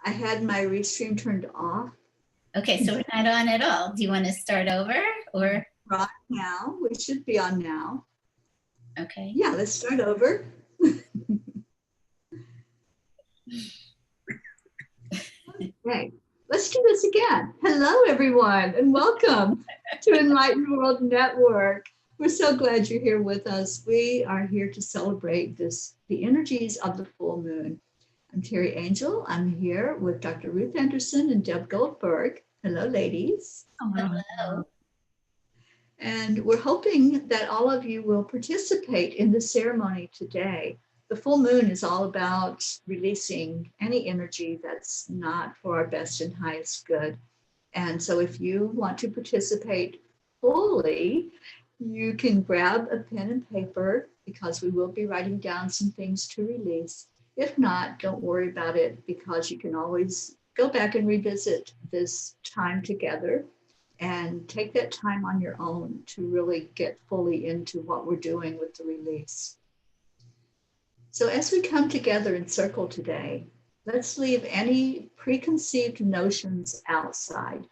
I had my restream turned off. Okay, so we're not on at all. Do you want to start over or? Right now, we should be on now. Okay. Yeah, let's start over. Okay, let's do this again. Hello, everyone, and welcome to Enlightened World Network. We're so glad you're here with us. We are here to celebrate the energies of the full moon. I'm Teri Angel. I'm here with Dr. Ruth Anderson and Deb Goldberg. Hello, ladies. Hello. And we're hoping that all of you will participate in the ceremony today. The full moon is all about releasing any energy that's not for our best and highest good. And so if you want to participate fully, you can grab a pen and paper because we will be writing down some things to release. If not, don't worry about it because you can always go back and revisit this time together and take that time on your own to really get fully into what we're doing with the release. So as we come together in circle today, let's leave any preconceived notions outside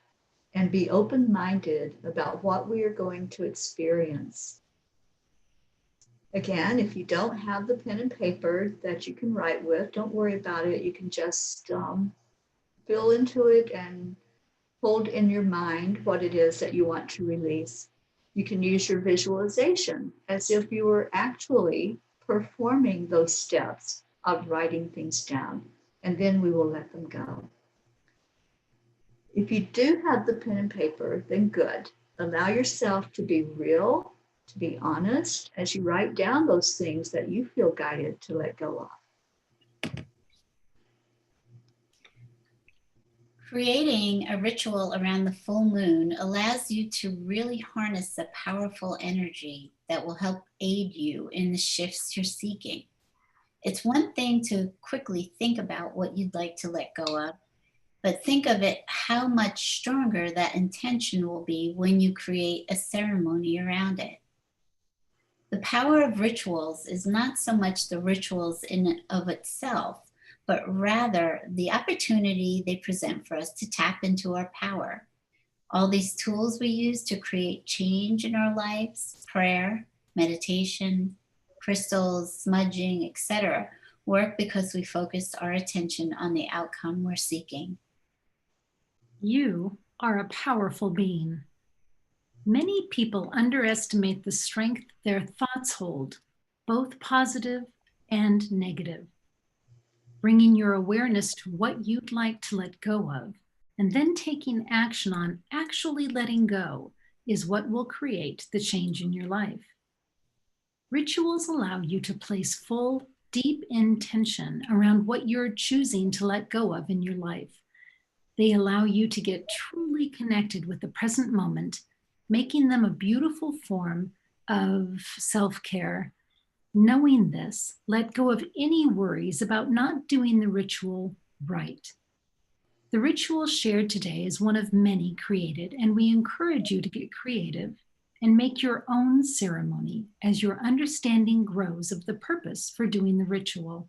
and be open-minded about what we are going to experience. Again, if you don't have the pen and paper that you can write with, don't worry about it. You can just feel into it and hold in your mind what it is that you want to release. You can use your visualization as if you were actually performing those steps of writing things down, and then we will let them go. If you do have the pen and paper, then good. Allow yourself to be real, to be honest, as you write down those things that you feel guided to let go of. Creating a ritual around the full moon allows you to really harness the powerful energy that will help aid you in the shifts you're seeking. It's one thing to quickly think about what you'd like to let go of, but think of it how much stronger that intention will be when you create a ceremony around it. The power of rituals is not so much the rituals in and of itself, but rather the opportunity they present for us to tap into our power. All these tools we use to create change in our lives, prayer, meditation, crystals, smudging, etc., work because we focus our attention on the outcome we're seeking. You are a powerful being. Many people underestimate the strength their thoughts hold, both positive and negative. Bringing your awareness to what you'd like to let go of, and then taking action on actually letting go is what will create the change in your life. Rituals allow you to place full, deep intention around what you're choosing to let go of in your life. They allow you to get truly connected with the present moment, making them a beautiful form of self-care. Knowing this, let go of any worries about not doing the ritual right. The ritual shared today is one of many created, and we encourage you to get creative and make your own ceremony as your understanding grows of the purpose for doing the ritual.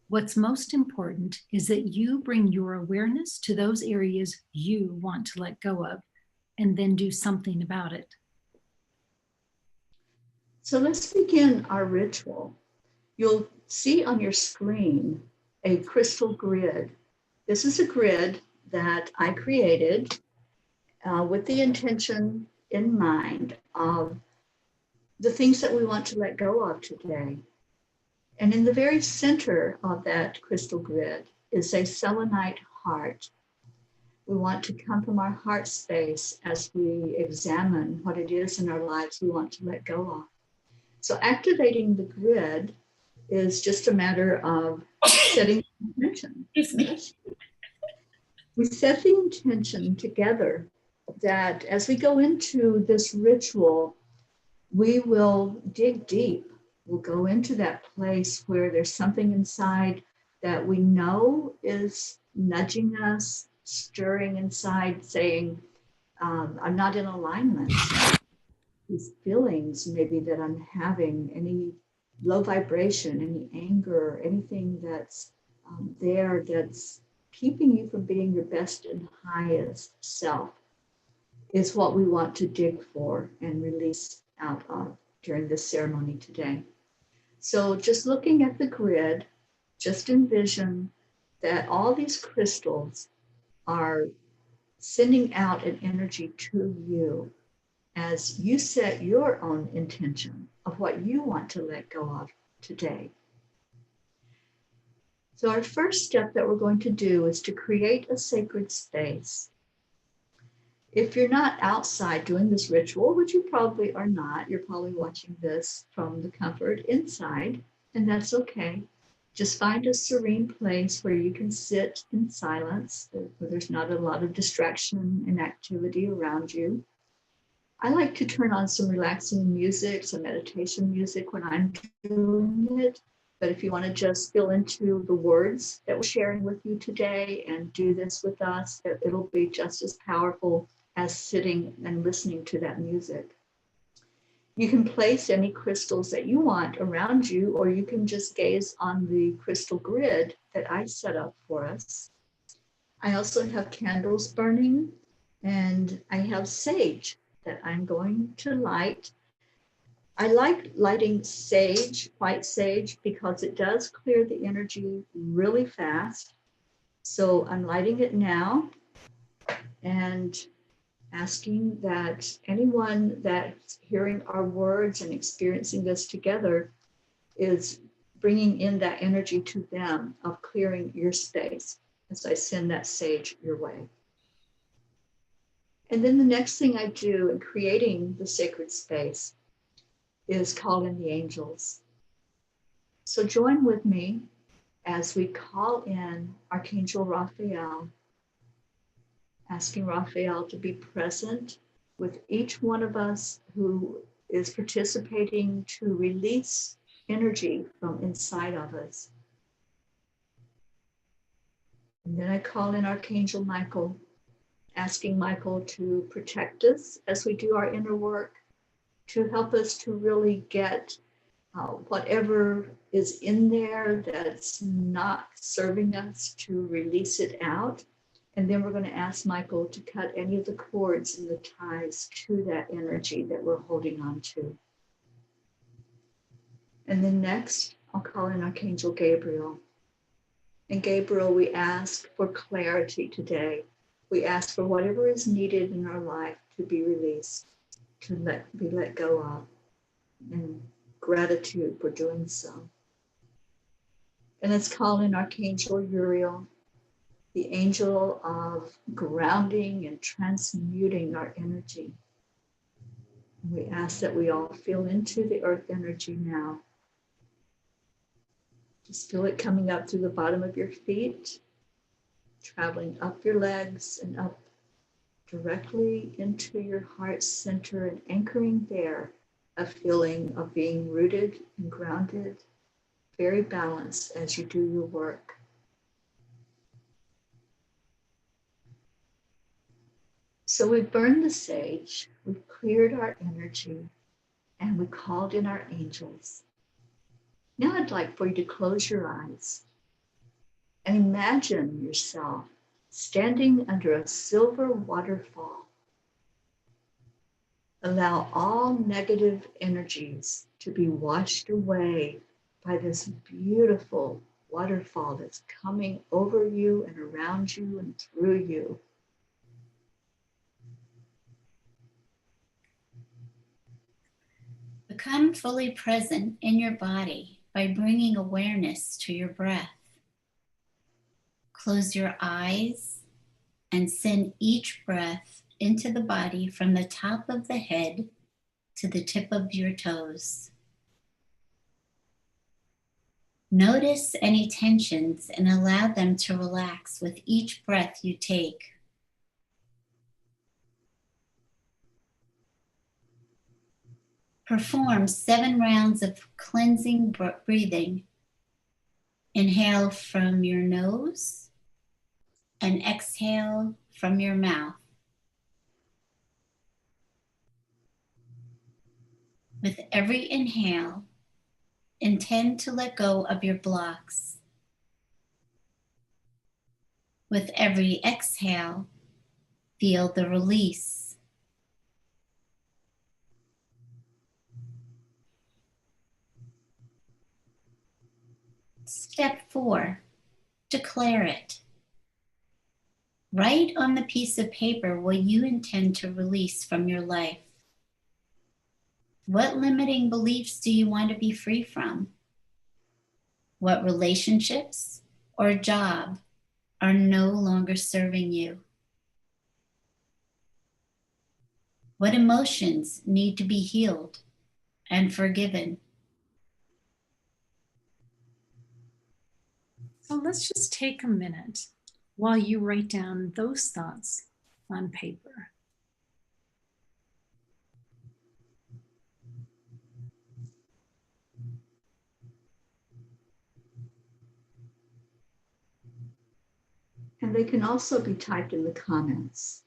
What's most important is that you bring your awareness to those areas you want to let go of, and then do something about it. So let's begin our ritual. You'll see on your screen a crystal grid. This is a grid that I created with the intention in mind of the things that we want to let go of today. And in the very center of that crystal grid is a selenite heart. We want to come from our heart space as we examine what it is in our lives we want to let go of. So activating the grid is just a matter of setting the intention. We set the intention together that as we go into this ritual, we will dig deep. We'll go into that place where there's something inside that we know is nudging us, stirring inside, saying, I'm not in alignment. These feelings maybe that I'm having, any low vibration, any anger, anything that's there that's keeping you from being your best and highest self is what we want to dig for and release out of during this ceremony today. So just looking at the grid, just envision that all these crystals are sending out an energy to you as you set your own intention of what you want to let go of today. So our first step that we're going to do is to create a sacred space. If you're not outside doing this ritual, which you probably are not, you're probably watching this from the comfort inside, and that's okay. Just find a serene place where you can sit in silence, where there's not a lot of distraction and activity around you. I like to turn on some relaxing music, some meditation music when I'm doing it. But if you want to just feel into the words that we're sharing with you today and do this with us, it'll be just as powerful as sitting and listening to that music. You can place any crystals that you want around you, or you can just gaze on the crystal grid that I set up for us. I also have candles burning, and I have sage that I'm going to light. I like lighting sage, white sage, because it does clear the energy really fast. So I'm lighting it now and asking that anyone that's hearing our words and experiencing this together is bringing in that energy to them of clearing your space as I send that sage your way. And then the next thing I do in creating the sacred space is call in the angels. So join with me as we call in Archangel Raphael, asking Raphael to be present with each one of us who is participating to release energy from inside of us. And then I call in Archangel Michael, asking Michael to protect us as we do our inner work, to help us to really get whatever is in there that's not serving us, to release it out. And then we're going to ask Michael to cut any of the cords and the ties to that energy that we're holding on to. And then next, I'll call in Archangel Gabriel. And Gabriel, we ask for clarity today. We ask for whatever is needed in our life to be released, to be let go of, and gratitude for doing so. And let's call in Archangel Uriel, the angel of grounding and transmuting our energy. And we ask that we all feel into the earth energy now. Just feel it coming up through the bottom of your feet, traveling up your legs and up directly into your heart center and anchoring there, a feeling of being rooted and grounded, very balanced as you do your work. So we've burned the sage, we've cleared our energy, and we called in our angels. Now I'd like for you to close your eyes and imagine yourself standing under a silver waterfall. Allow all negative energies to be washed away by this beautiful waterfall that's coming over you and around you and through you. Become fully present in your body by bringing awareness to your breath. Close your eyes and send each breath into the body from the top of the head to the tip of your toes. Notice any tensions and allow them to relax with each breath you take. Perform 7 rounds of cleansing breathing. Inhale from your nose and exhale from your mouth. With every inhale, intend to let go of your blocks. With every exhale, feel the release. Step 4, declare it. Write on the piece of paper what you intend to release from your life. What limiting beliefs do you want to be free from? What relationships or job are no longer serving you? What emotions need to be healed and forgiven? So let's just take a minute while you write down those thoughts on paper. And they can also be typed in the comments.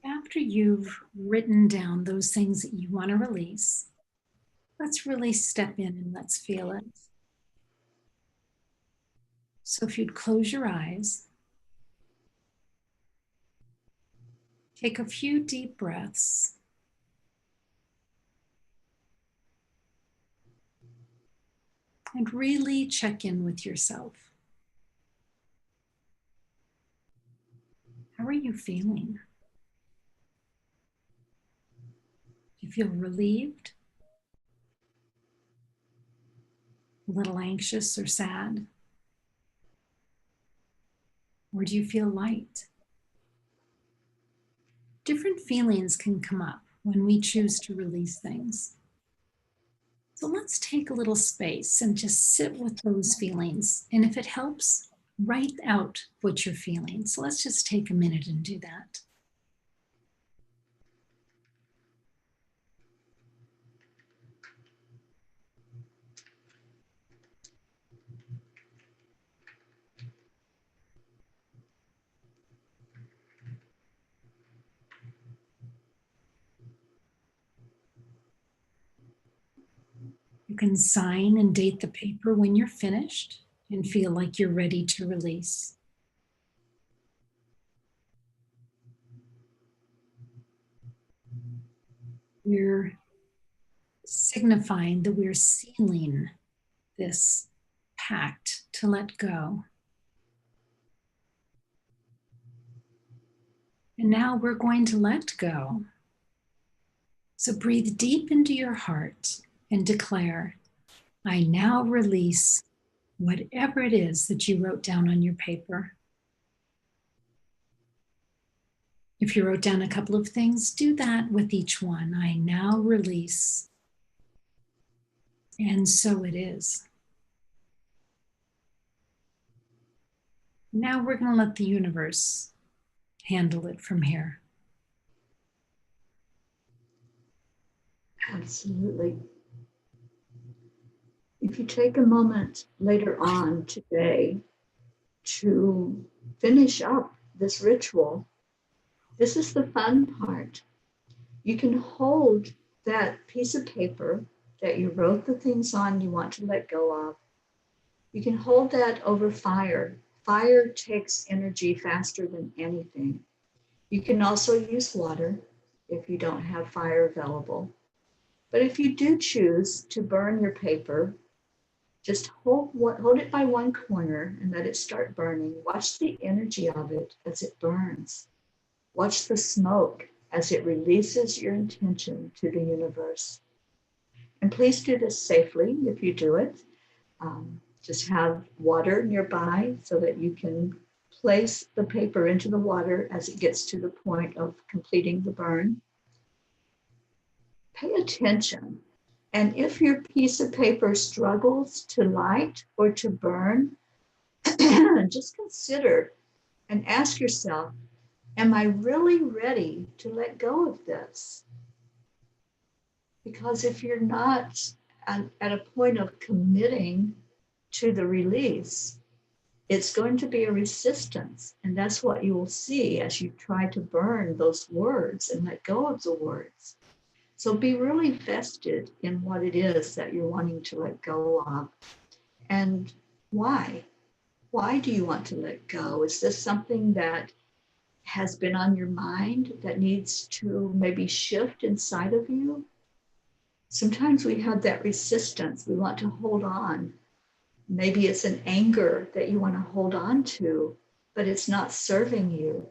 After you've written down those things that you want to release, let's really step in and let's feel it. So if you'd close your eyes, take a few deep breaths, and really check in with yourself. How are you feeling? Do you feel relieved? A little anxious or sad? Or do you feel light? Different feelings can come up when we choose to release things. So let's take a little space and just sit with those feelings. And if it helps, write out what you're feeling. So let's just take a minute and do that. You can sign and date the paper when you're finished and feel like you're ready to release. We're signifying that we're sealing this pact to let go. And now we're going to let go. So breathe deep into your heart and declare, I now release whatever it is that you wrote down on your paper. If you wrote down a couple of things, do that with each one. I now release. And so it is. Now we're going to let the universe handle it from here. Absolutely. If you take a moment later on today to finish up this ritual, this is the fun part. You can hold that piece of paper that you wrote the things on you want to let go of. You can hold that over fire. Fire takes energy faster than anything. You can also use water if you don't have fire available. But if you do choose to burn your paper, just hold it by one corner and let it start burning. Watch the energy of it as it burns. Watch the smoke as it releases your intention to the universe. And please do this safely if you do it. Just have water nearby so that you can place the paper into the water as it gets to the point of completing the burn. Pay attention. And if your piece of paper struggles to light or to burn, just consider and ask yourself, am I really ready to let go of this? Because if you're not at a point of committing to the release, it's going to be a resistance. And that's what you will see as you try to burn those words and let go of the words. So be really vested in what it is that you're wanting to let go of. And why? Why do you want to let go? Is this something that has been on your mind that needs to maybe shift inside of you? Sometimes we have that resistance. We want to hold on. Maybe it's an anger that you want to hold on to, but it's not serving you.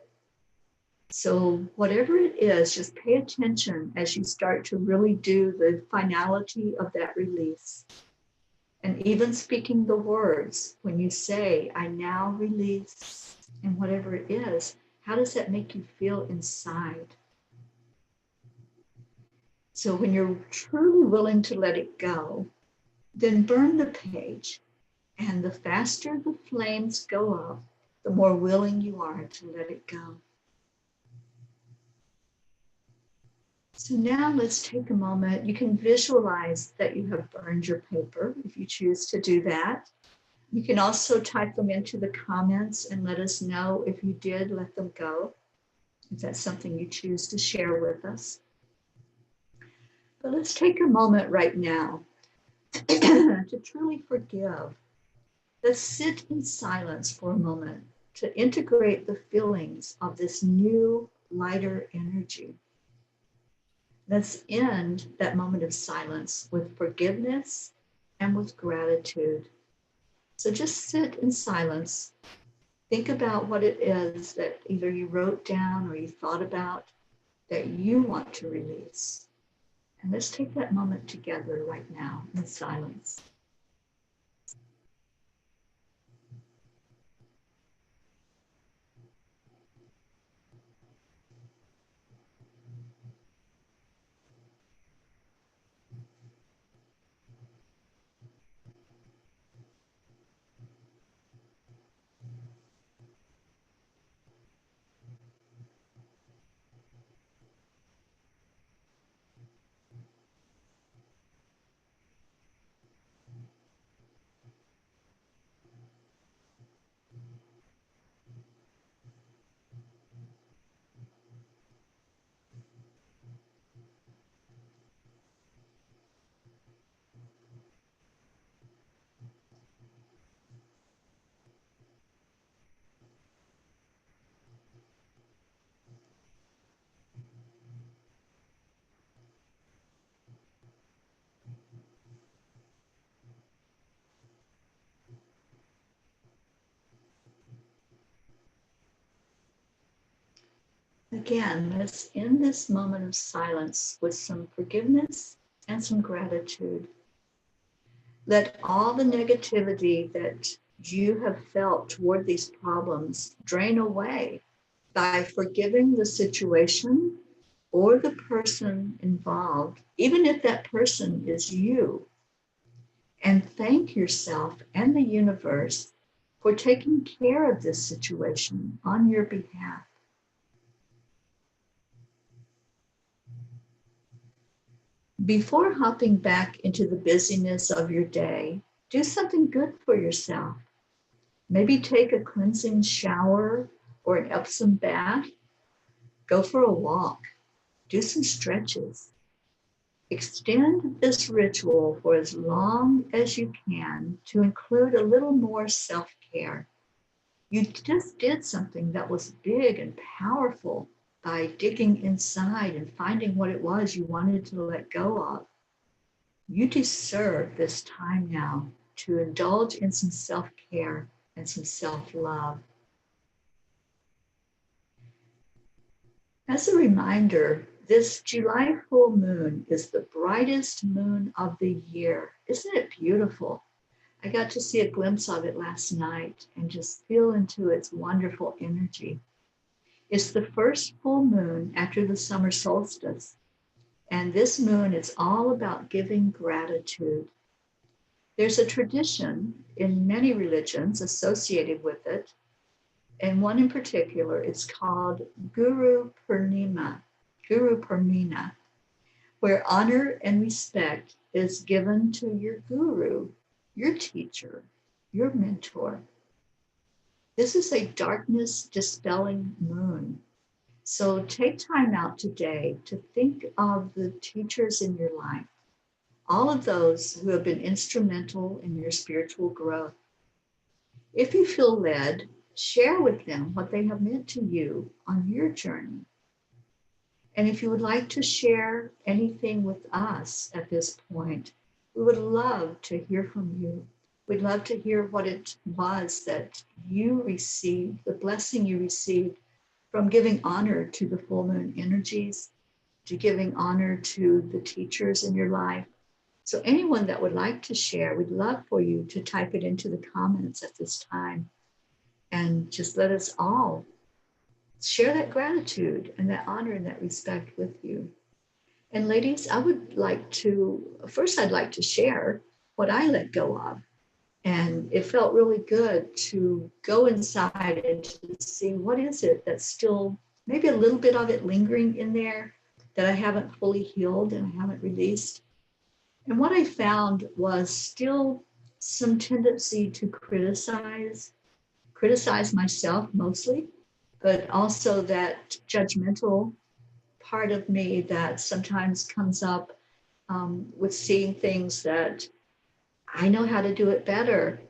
So whatever it is, just pay attention as you start to really do the finality of that release. And even speaking the words, when you say, I now release, and whatever it is, how does that make you feel inside? So when you're truly willing to let it go, then burn the page. And the faster the flames go up, the more willing you are to let it go. So now let's take a moment. You can visualize that you have burned your paper if you choose to do that. You can also type them into the comments and let us know if you did let them go, if that's something you choose to share with us. But let's take a moment right now to truly forgive. Let's sit in silence for a moment to integrate the feelings of this new, lighter energy. Let's end that moment of silence with forgiveness and with gratitude. So just sit in silence. Think about what it is that either you wrote down or you thought about that you want to release. And let's take that moment together right now in silence. Again, let's end this moment of silence with some forgiveness and some gratitude. Let all the negativity that you have felt toward these problems drain away by forgiving the situation or the person involved, even if that person is you. And thank yourself and the universe for taking care of this situation on your behalf. Before hopping back into the busyness of your day, do something good for yourself. Maybe take a cleansing shower or an Epsom bath. Go for a walk. Do some stretches. Extend this ritual for as long as you can to include a little more self-care. You just did something that was big and powerful by digging inside and finding what it was you wanted to let go of. You deserve this time now to indulge in some self-care and some self-love. As a reminder, this July full moon is the brightest moon of the year. Isn't it beautiful? I got to see a glimpse of it last night and just feel into its wonderful energy. It's the first full moon after the summer solstice. And this moon is all about giving gratitude. There's a tradition in many religions associated with it, and one in particular, it's called Guru Purnima, where honor and respect is given to your guru, your teacher, your mentor. This is a darkness dispelling moon. So take time out today to think of the teachers in your life, all of those who have been instrumental in your spiritual growth. If you feel led, share with them what they have meant to you on your journey. And if you would like to share anything with us at this point, we would love to hear from you. We'd love to hear what it was that you received, the blessing you received from giving honor to the full moon energies, to giving honor to the teachers in your life. So anyone that would like to share, we'd love for you to type it into the comments at this time and just let us all share that gratitude and that honor and that respect with you. And ladies, I would like to, first I'd like to share what I let go of. And it felt really good to go inside and to see what is it that's still, maybe a little bit of it lingering in there that I haven't fully healed and I haven't released. And what I found was still some tendency to criticize myself mostly, but also that judgmental part of me that sometimes comes up with seeing things that I know how to do it better,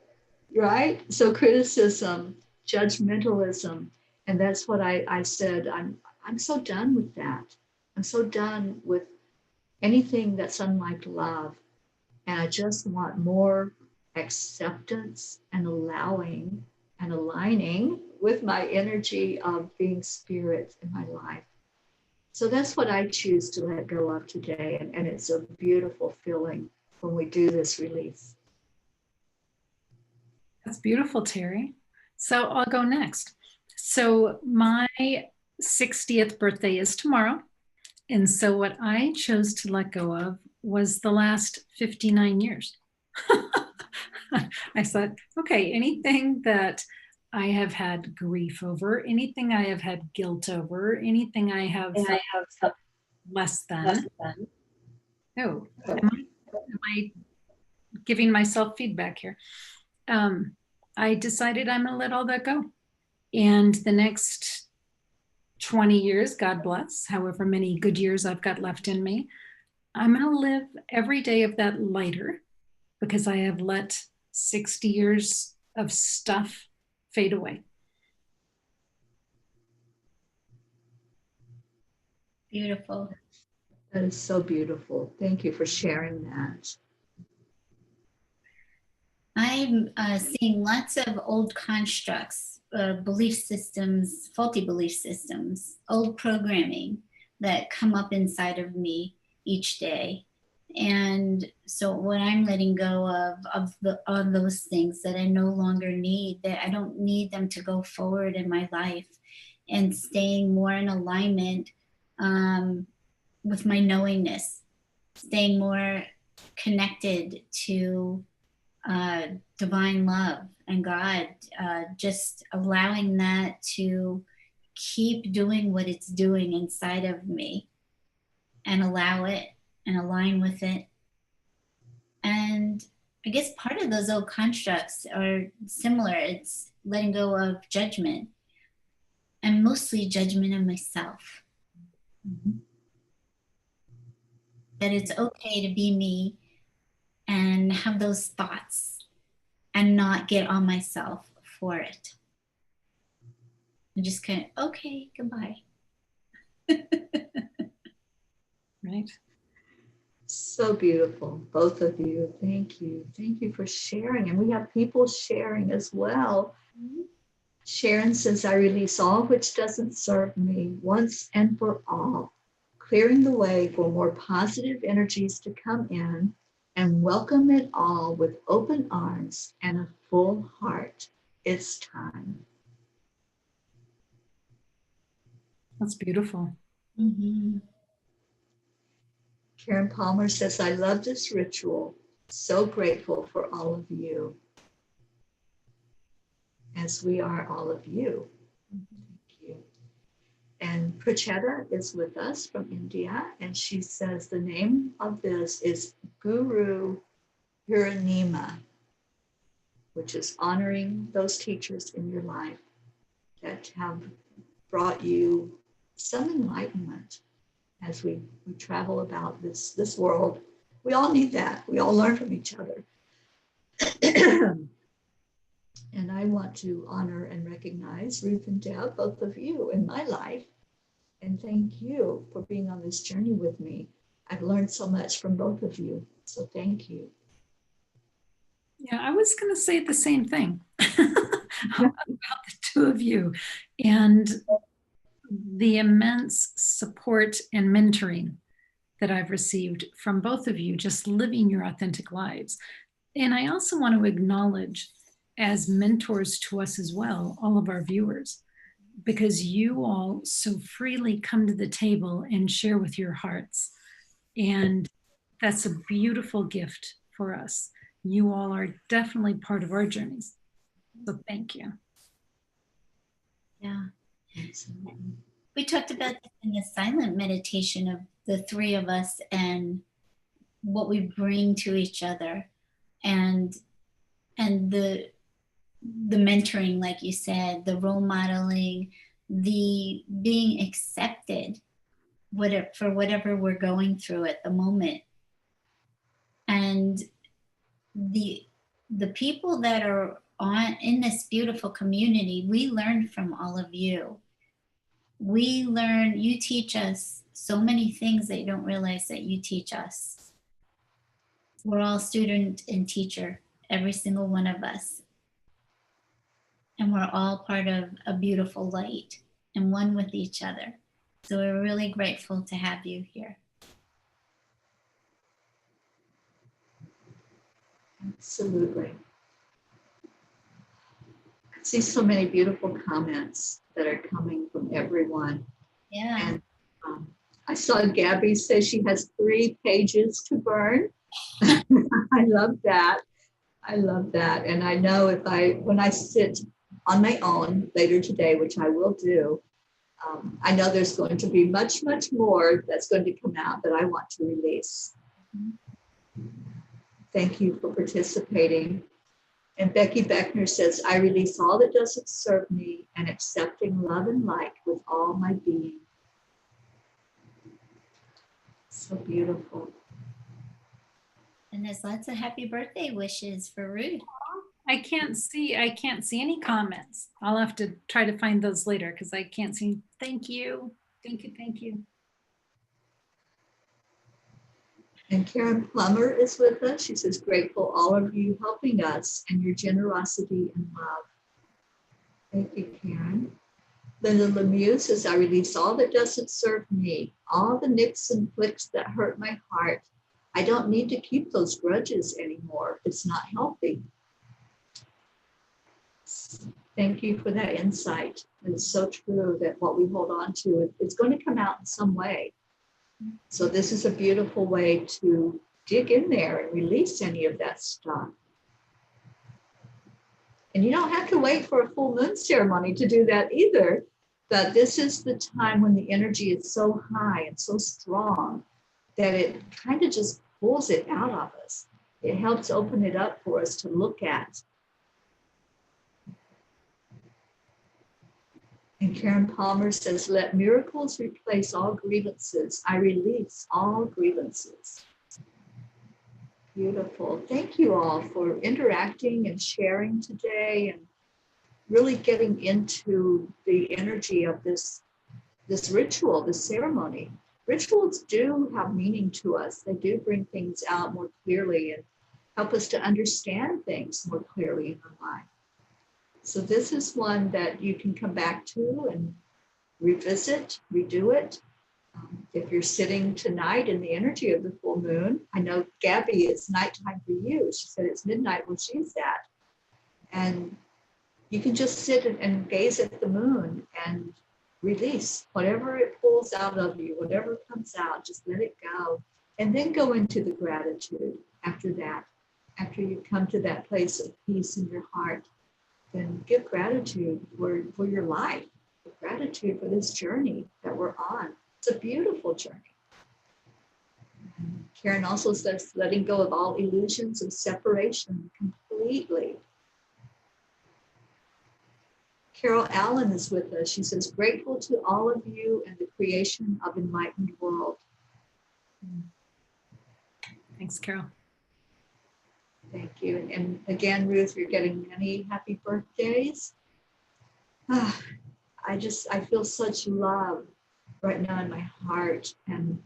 right? So criticism, judgmentalism, and that's what I said. I'm so done with that. I'm so done with anything that's unlike love, and I just want more acceptance and allowing and aligning with my energy of being spirit in my life. So that's what I choose to let go of today, and it's a beautiful feeling when we do this release. That's beautiful, Teri. So I'll go next. So my 60th birthday is tomorrow. And so what I chose to let go of was the last 59 years. I said, okay, anything that I have had grief over, anything I have had guilt over, anything I have felt less than. Oh, am I giving myself feedback here? I decided I'm going to let all that go. And the next 20 years, God bless, however many good years I've got left in me, I'm going to live every day of that lighter because I have let 60 years of stuff fade away. Beautiful. That is so beautiful. Thank you for sharing that. I'm seeing lots of old constructs, belief systems, faulty belief systems, old programming that come up inside of me each day. And so what I'm letting go of those things that I no longer need, that I don't need them to go forward in my life, and staying more in alignment with my knowingness, staying more connected to divine love and God, just allowing that to keep doing what it's doing inside of me, and allow it and align with it. And I guess part of those old constructs are similar. It's letting go of judgment, and mostly judgment of myself. Mm-hmm. That it's okay to be me and have those thoughts and not get on myself for it. And just kind of, okay, goodbye. Right. So beautiful, both of you. Thank you. Thank you for sharing. And we have people sharing as well. Mm-hmm. Sharon says, I release all which doesn't serve me once and for all, clearing the way for more positive energies to come in and welcome it all with open arms and a full heart. It's time. That's beautiful. Mm-hmm. Karen Palmer says, I love this ritual. So grateful for all of you, as we are all of you. Thank you. And Prachetta is with us from India, and she says the name of this is Guru Hiranima. which is honoring those teachers in your life that have brought you some enlightenment as we travel about this world. We all need that. We all learn from each other. And I want to honor and recognize Ruth and Deb, both of you in my life. And thank you for being on this journey with me. I've learned so much from both of you. So thank you. Yeah, I was going to say the same thing about the two of you and the immense support and mentoring that I've received from both of you, just living your authentic lives. And I also want to acknowledge, as mentors to us as well, all of our viewers, because you all so freely come to the table and share with your hearts. And that's a beautiful gift for us. You all are definitely part of our journeys. So thank you. Yeah. We talked about this in the silent meditation of the three of us and what we bring to each other, and the mentoring, like you said, the role modeling, the being accepted for whatever we're going through at the moment. And the people that are in this beautiful community, we learn from all of you. You teach us so many things that you don't realize that you teach us. We're all student and teacher, every single one of us. And we're all part of a beautiful light and one with each other. So we're really grateful to have you here. Absolutely. I see so many beautiful comments that are coming from everyone. Yeah. And I saw Gabby say she has 3 pages to burn. I love that. I love that. And I know when I sit on my own later today, which I will do, I know there's going to be much, much more that's going to come out that I want to release. Thank you for participating. And Becky Beckner says, I release all that doesn't serve me and accepting love and light with all my being. So beautiful. And there's lots of happy birthday wishes for Ruth. I can't see any comments. I'll have to try to find those later because I can't see. Thank you. Thank you. Thank you. And Karen Plummer is with us. She says, grateful all of you helping us and your generosity and love. Thank you, Karen. Linda Lemieux says, I release all that doesn't serve me, all the nicks and flicks that hurt my heart. I don't need to keep those grudges anymore. It's not healthy. Thank you for that insight. It's so true that what we hold on to, it's going to come out in some way. So this is a beautiful way to dig in there and release any of that stuff. And you don't have to wait for a full moon ceremony to do that either. But this is the time when the energy is so high and so strong that it kind of just pulls it out of us. It helps open it up for us to look at. And Karen Palmer says, let miracles replace all grievances. I release all grievances. Beautiful. Thank you all for interacting and sharing today and really getting into the energy of this ritual, this ceremony. Rituals do have meaning to us. They do bring things out more clearly and help us to understand things more clearly in our life. So this is one that you can come back to and revisit, redo it. If you're sitting tonight in the energy of the full moon, I know Gabby, it's nighttime for you. She said it's midnight where she's at. And you can just sit and gaze at the moon and release whatever it pulls out of you, whatever comes out, just let it go. And then go into the gratitude after that. After you come to that place of peace in your heart, then give gratitude for your life, gratitude for this journey that we're on. It's a beautiful journey. Karen also says, letting go of all illusions of separation completely. Carol Allen is with us. She says, grateful to all of you and the creation of enlightened world. Thanks, Carol. Thank you. And again, Ruth, you're getting many happy birthdays. I feel such love right now in my heart. And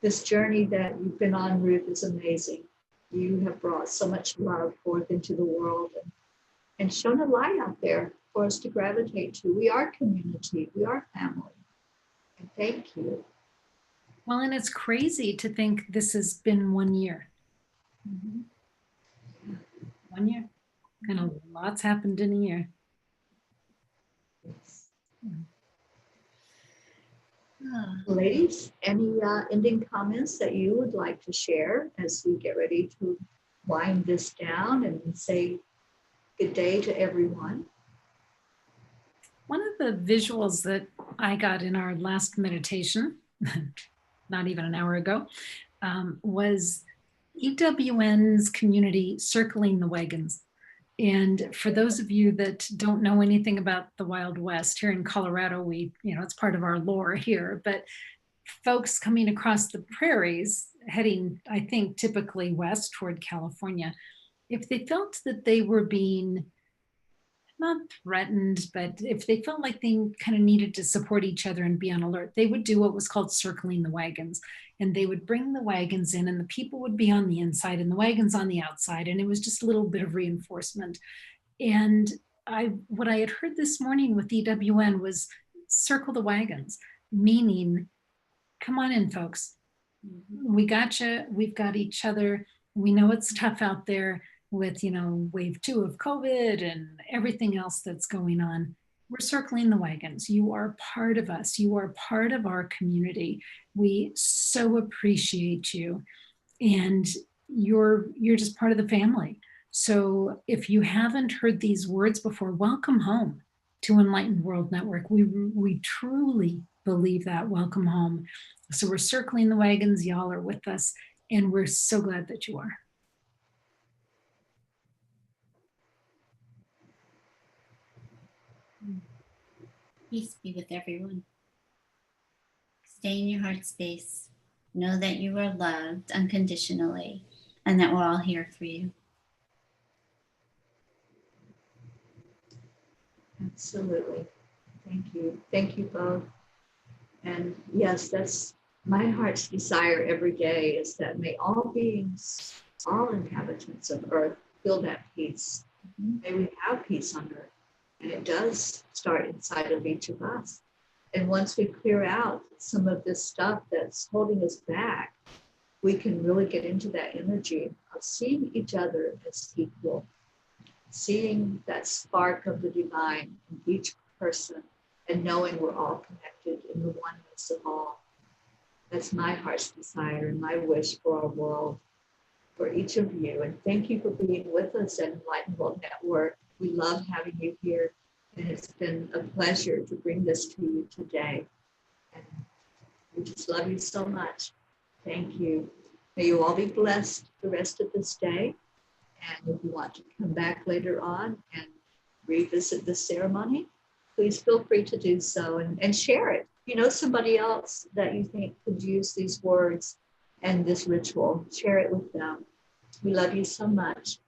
this journey that you've been on, Ruth, is amazing. You have brought so much love forth into the world and shown a light out there for us to gravitate to. We are community. We are family. And thank you. Well, and it's crazy to think this has been 1 year. Mhm. 1 year. And a lot's happened in a year. Yes. Oh, Ladies, any ending comments that you would like to share as we get ready to wind this down and say good day to everyone? One of the visuals that I got in our last meditation, not even an hour ago, was EWN's community circling the wagons. And for those of you that don't know anything about the Wild West, here in Colorado, it's part of our lore here, but folks coming across the prairies, heading, I think, typically west toward California, if they felt that they were being not threatened, but if they felt like they kind of needed to support each other and be on alert, they would do what was called circling the wagons. And they would bring the wagons in, and the people would be on the inside and the wagons on the outside. And it was just a little bit of reinforcement. And what I had heard this morning with EWN was circle the wagons, meaning, come on in, folks. We got you. We've got each other. We know it's tough out there with, wave 2 of COVID and everything else that's going on. We're circling the wagons. You are part of us. You are part of our community. We so appreciate you. And you're just part of the family. So if you haven't heard these words before, welcome home to Enlightened World Network. We truly believe that. Welcome home. So we're circling the wagons. Y'all are with us. And we're so glad that you are. peace be with everyone. Stay in your heart space. Know that you are loved unconditionally and that we're all here for you. Absolutely. Thank you. Thank you both. And yes, that's my heart's desire every day, is that may all beings, all inhabitants of earth feel that peace. May we have peace on earth. And it does start inside of each of us. And once we clear out some of this stuff that's holding us back, we can really get into that energy of seeing each other as equal, seeing that spark of the divine in each person, and knowing we're all connected in the oneness of all. That's my heart's desire and my wish for our world, for each of you. And thank you for being with us at Enlightened World Network. We love having you here, and it's been a pleasure to bring this to you today. And we just love you so much. Thank you. May you all be blessed the rest of this day. And if you want to come back later on and revisit this ceremony, please feel free to do so and share it. If you know somebody else that you think could use these words and this ritual, share it with them. We love you so much.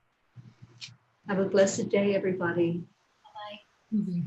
Have a blessed day, everybody. Bye-bye. Mm-hmm.